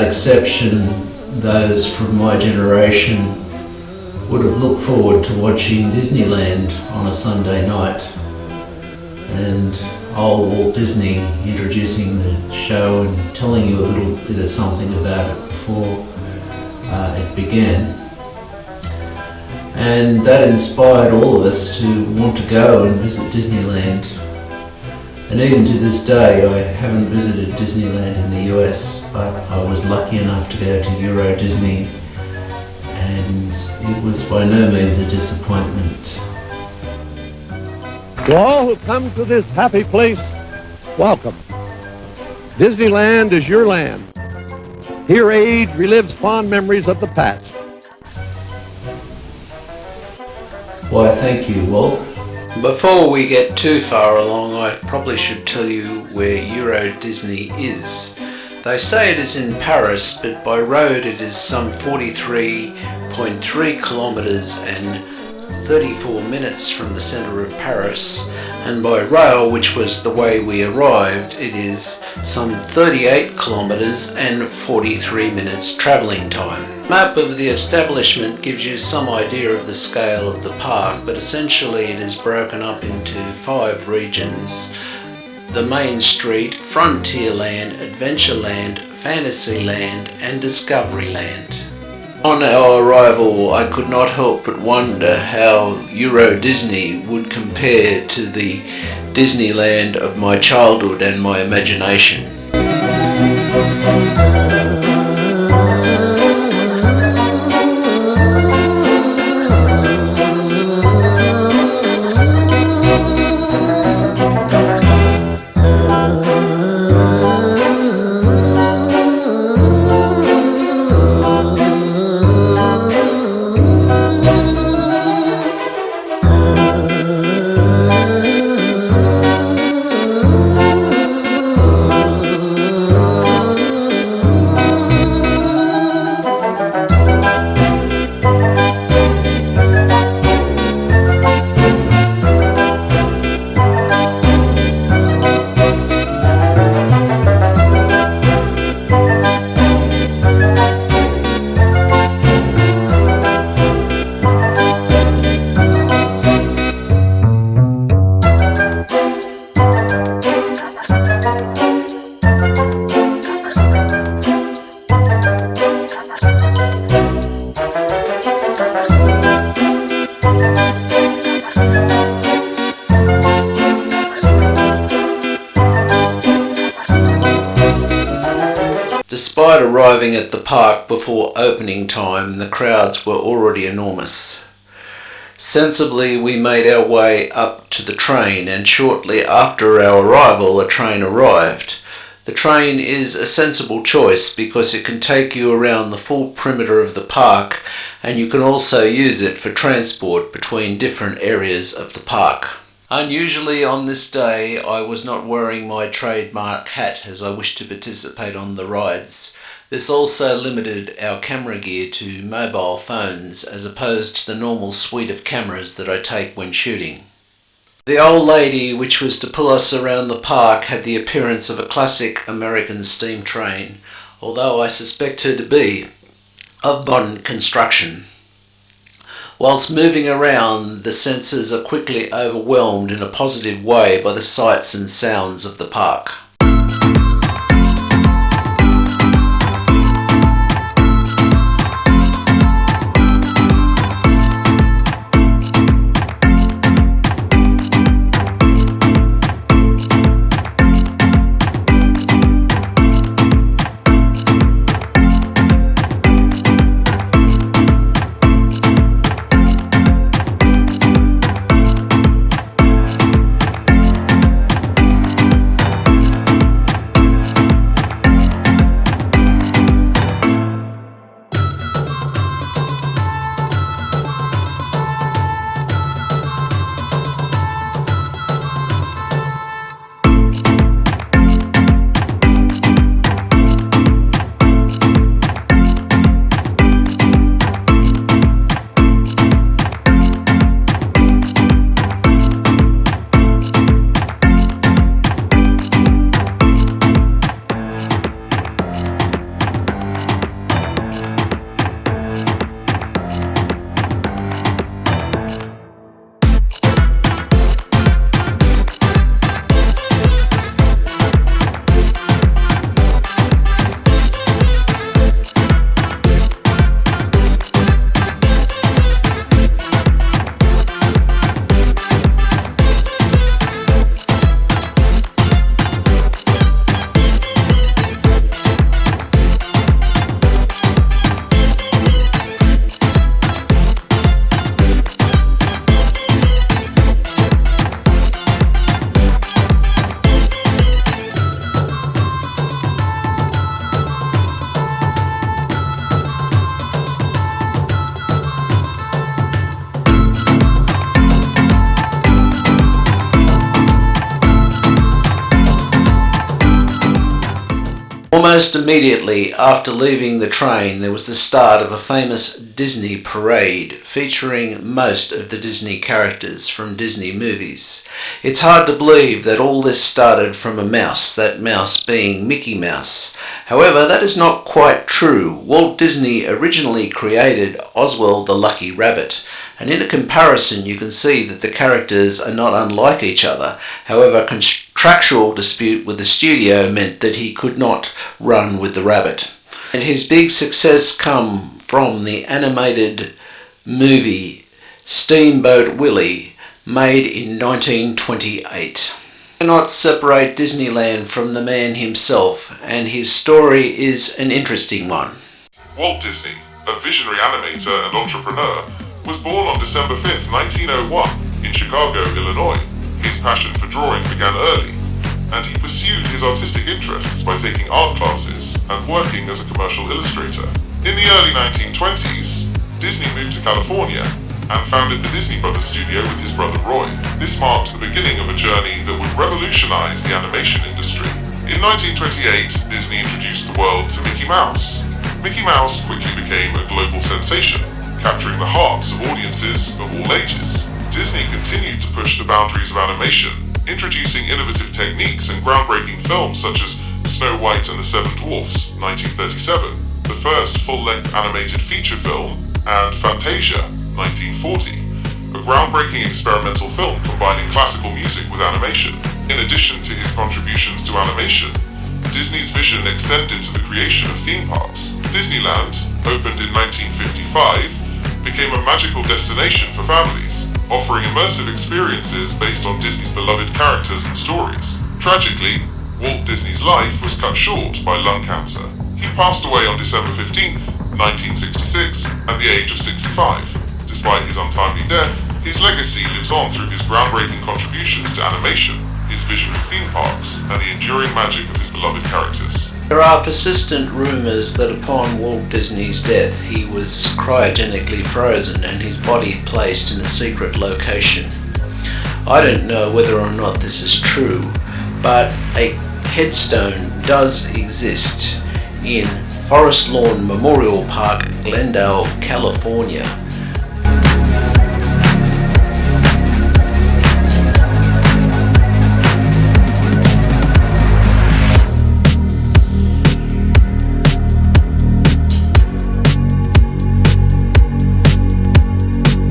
exception, those from my generation would have looked forward to watching Disneyland on a Sunday night, and old Walt Disney introducing the show and telling you a little bit of something about it before it began. And that inspired all of us to want to go and visit Disneyland. And even to this day, I haven't visited Disneyland in the US, but I was lucky enough to go to Euro Disney, and it was by no means a disappointment. To all who come to this happy place, welcome. Disneyland is your land. Here age relives fond memories of the past. Why, thank you, Walt. Before we get too far along, I probably should tell you where Euro Disney is. They say it is in Paris, but by road it is some 43.3 kilometres and 34 minutes from the centre of Paris, and by rail, which was the way we arrived, it is some 38 kilometres and 43 minutes travelling time. A map of the establishment gives you some idea of the scale of the park, but essentially it is broken up into 5 regions: the Main Street, Frontierland, Adventureland, Fantasyland and Discoveryland. On our arrival, I could not help but wonder how Euro Disney would compare to the Disneyland of my childhood and my imagination. Despite arriving at the park before opening time, the crowds were already enormous. Sensibly, we made our way up to the train, and shortly after our arrival, a train arrived. The train is a sensible choice because it can take you around the full perimeter of the park, and you can also use it for transport between different areas of the park. Unusually on this day, I was not wearing my trademark hat as I wished to participate on the rides. This also limited our camera gear to mobile phones as opposed to the normal suite of cameras that I take when shooting. The old lady which was to pull us around the park had the appearance of a classic American steam train, although I suspect her to be of modern construction. Whilst moving around, the senses are quickly overwhelmed in a positive way by the sights and sounds of the park. Almost immediately after leaving the train, there was the start of a famous Disney parade featuring most of the Disney characters from Disney movies. It's hard to believe that all this started from a mouse, that mouse being Mickey Mouse. However, that is not quite true. Walt Disney originally created Oswald the Lucky Rabbit, and in a comparison you can see that the characters are not unlike each other. However, a contractual dispute with the studio meant that he could not run with the rabbit. And his big success come from the animated movie Steamboat Willie, made in 1928. You cannot separate Disneyland from the man himself, and his story is an interesting one. Walt Disney, a visionary animator and entrepreneur, was born on December 5, 1901, in Chicago, Illinois. His passion for drawing began early, and he pursued his artistic interests by taking art classes and working as a commercial illustrator. In the early 1920s, Disney moved to California and founded the Disney Brothers studio with his brother Roy. This marked the beginning of a journey that would revolutionize the animation industry. In 1928, Disney introduced the world to Mickey Mouse. Mickey Mouse quickly became a global sensation, capturing the hearts of audiences of all ages. Disney continued to push the boundaries of animation, introducing innovative techniques and groundbreaking films such as Snow White and the Seven Dwarfs, 1937, the first full-length animated feature film, and Fantasia, 1940, a groundbreaking experimental film combining classical music with animation. In addition to his contributions to animation, Disney's vision extended to the creation of theme parks. Disneyland, opened in 1955, became a magical destination for families, offering immersive experiences based on Disney's beloved characters and stories. Tragically, Walt Disney's life was cut short by lung cancer. He passed away on December 15, 1966, at the age of 65. Despite his untimely death, his legacy lives on through his groundbreaking contributions to animation, his visionary theme parks, and the enduring magic of his beloved characters. There are persistent rumours that upon Walt Disney's death he was cryogenically frozen and his body placed in a secret location. I don't know whether or not this is true, but a headstone does exist in Forest Lawn Memorial Park, Glendale, California.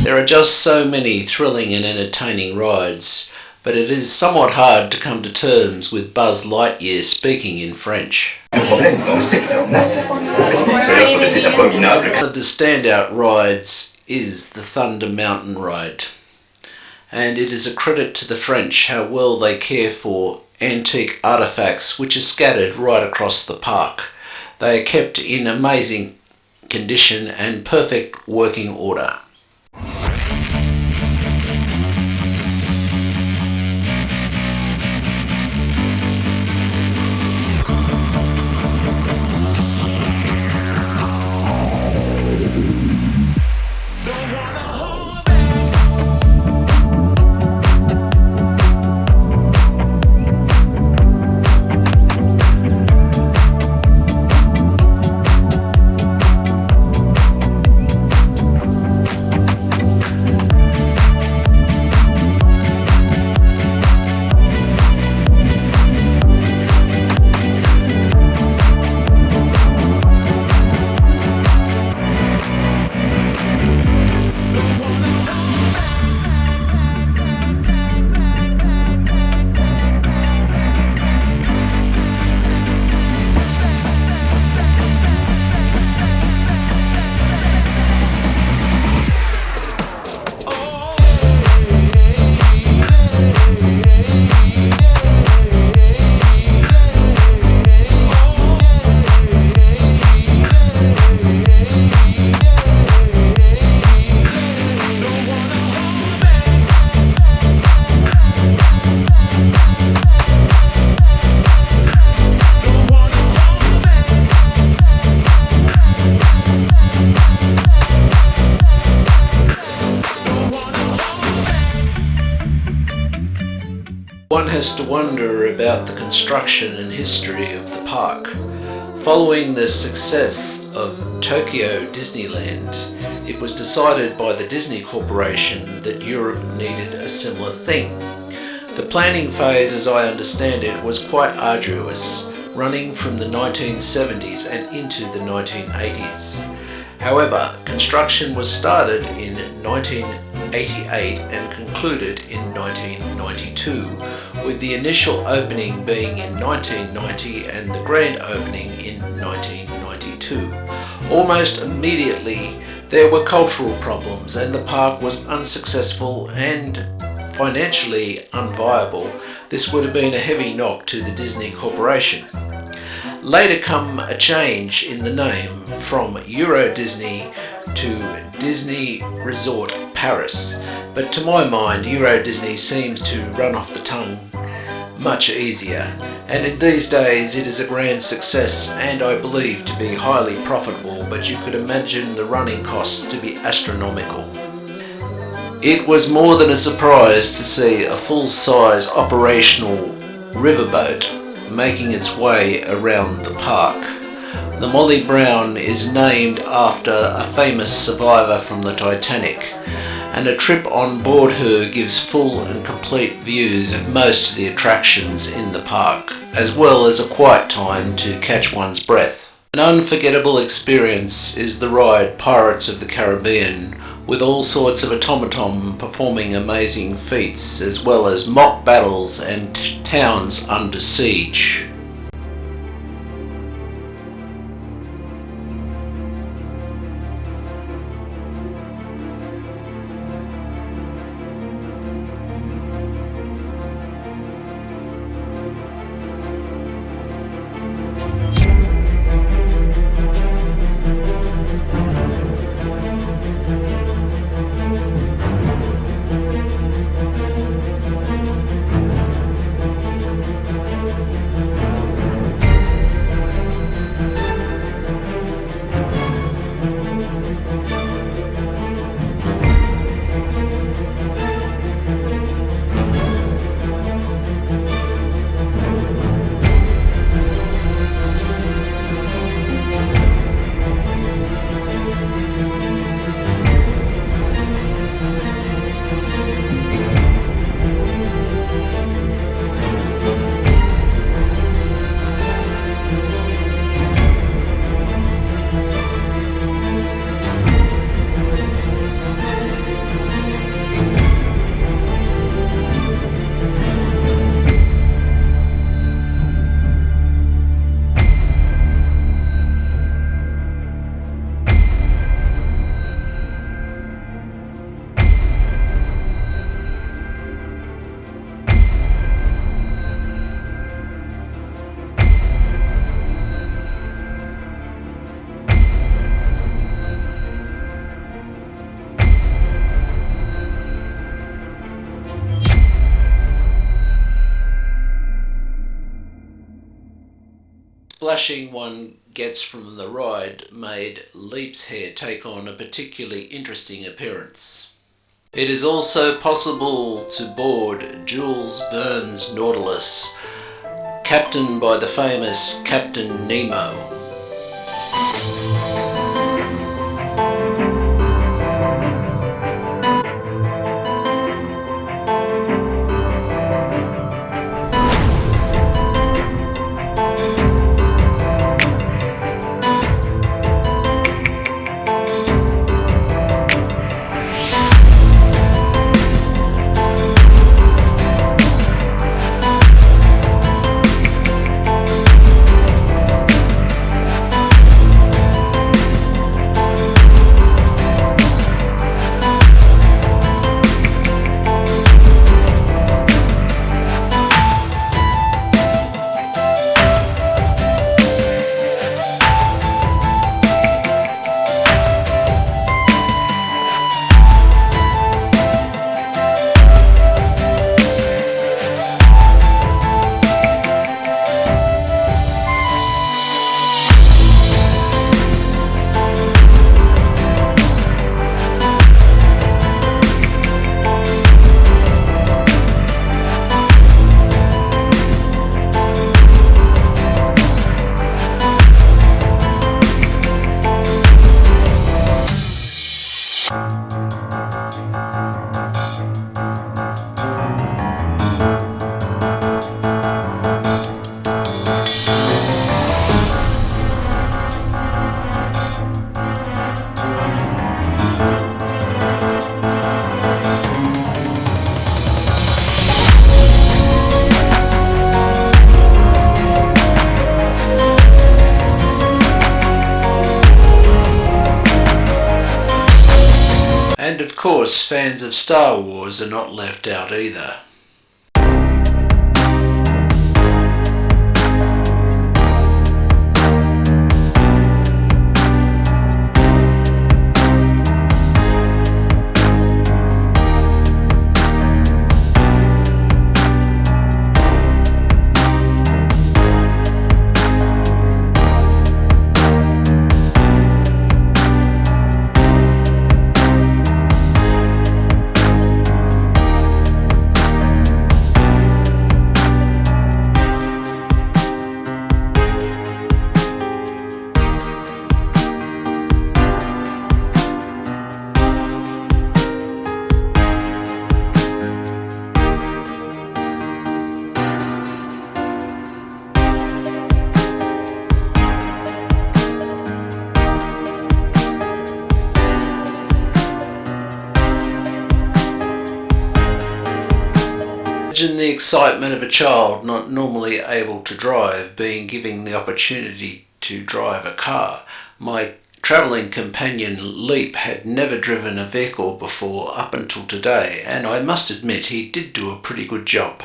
There are just so many thrilling and entertaining rides, but it is somewhat hard to come to terms with Buzz Lightyear speaking in French. One of the standout rides is the Thunder Mountain ride, and it is a credit to the French how well they care for antique artifacts which are scattered right across the park. They are kept in amazing condition and perfect working order. One has to wonder about the construction and history of the park. Following the success of Tokyo Disneyland, it was decided by the Disney Corporation that Europe needed a similar thing. The planning phase, as I understand it, was quite arduous, running from the 1970s and into the 1980s. However, construction was started in 1988 and concluded in 1992, with the initial opening being in 1990 and the grand opening in 1992. Almost immediately, there were cultural problems and the park was unsuccessful and financially unviable. This would have been a heavy knock to the Disney Corporation. Later come a change in the name from Euro Disney to Disney Resort Paris, but to my mind Euro Disney seems to run off the tongue much easier, and in these days it is a grand success and I believe to be highly profitable, but you could imagine the running costs to be astronomical. It was more than a surprise to see a full-size operational riverboat making its way around the park. The Molly Brown is named after a famous survivor from the Titanic, and a trip on board her gives full and complete views of most of the attractions in the park, as well as a quiet time to catch one's breath. An unforgettable experience is the ride Pirates of the Caribbean, with all sorts of automaton performing amazing feats, as well as mock battles and towns under siege. Splashing one gets from the ride made Leap's hair take on a particularly interesting appearance. It is also possible to board Jules Verne's Nautilus, captained by the famous Captain Nemo. course, fans of Star Wars are not left out either. Imagine the excitement of a child not normally able to drive being given the opportunity to drive a car. My travelling companion Leap had never driven a vehicle before up until today, and I must admit he did do a pretty good job.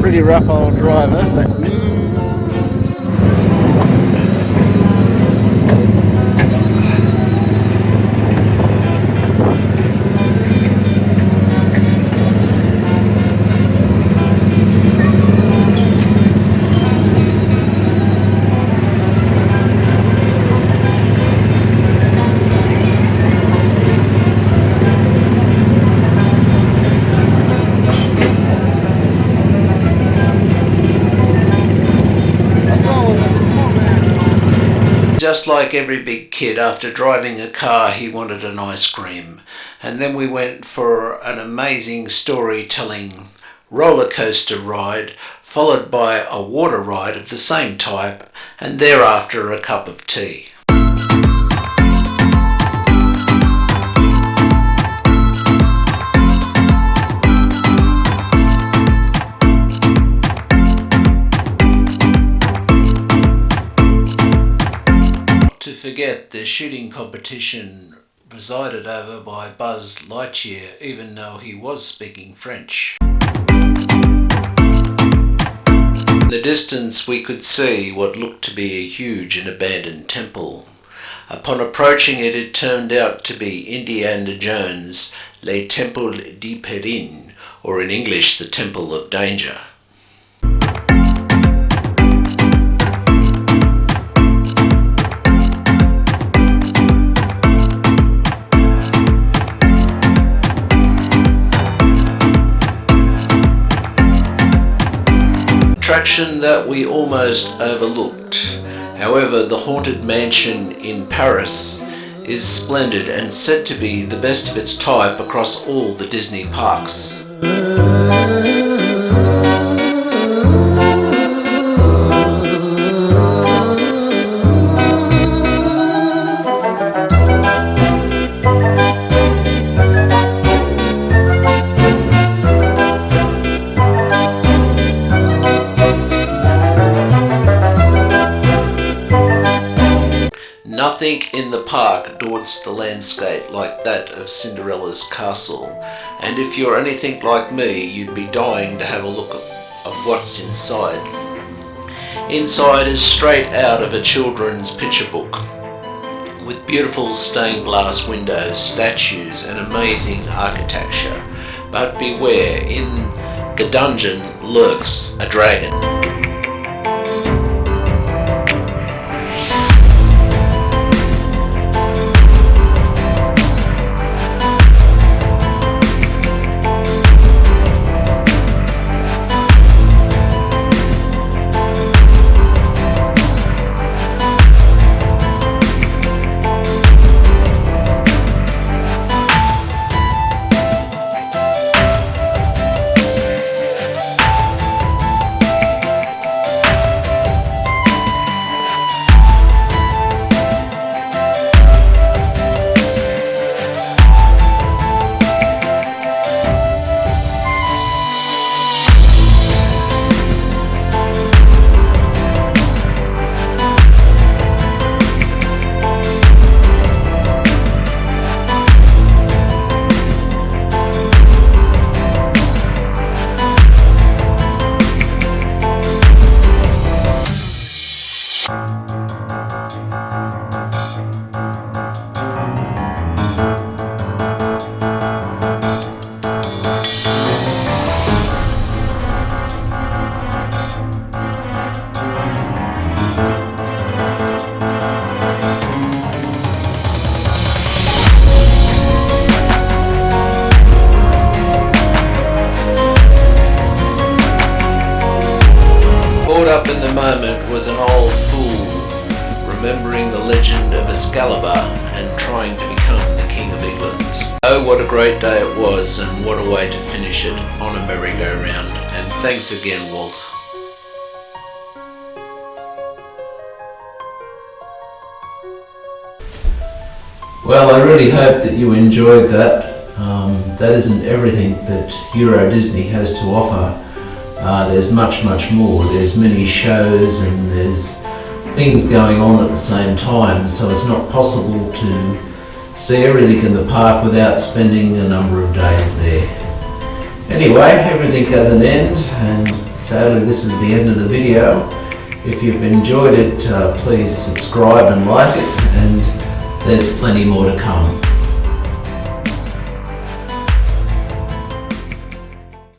Pretty rough old driver, but Just like every big kid, after driving a car he wanted an ice cream, and then we went for an amazing storytelling roller coaster ride, followed by a water ride of the same type, and thereafter a cup of tea. To forget the shooting competition presided over by Buzz Lightyear, even though he was speaking French. In the distance we could see what looked to be a huge and abandoned temple. Upon approaching it, it turned out to be Indiana Jones' Le Temple di Perrin, or in English, the Temple of Danger. Attraction that we almost overlooked. However, the Haunted Mansion in Paris is splendid and said to be the best of its type across all the Disney parks. Nothing in the park daunts the landscape like that of Cinderella's castle, and if you're anything like me, you'd be dying to have a look at what's inside. Inside is straight out of a children's picture book, with beautiful stained glass windows, statues and amazing architecture. But beware, in the dungeon lurks a dragon. moment was an old fool remembering the legend of Excalibur and trying to become the King of England. Oh, what a great day it was, and what a way to finish it on a merry-go-round. And thanks again, Walt. Well, I really hope that you enjoyed that. That isn't everything that Euro Disney has to offer. There's much more. There's many shows and there's things going on at the same time, so it's not possible to see everything in the park without spending a number of days there. Anyway, everything has an end, and sadly this is the end of the video. If you've enjoyed it, please subscribe and like it, and there's plenty more to come.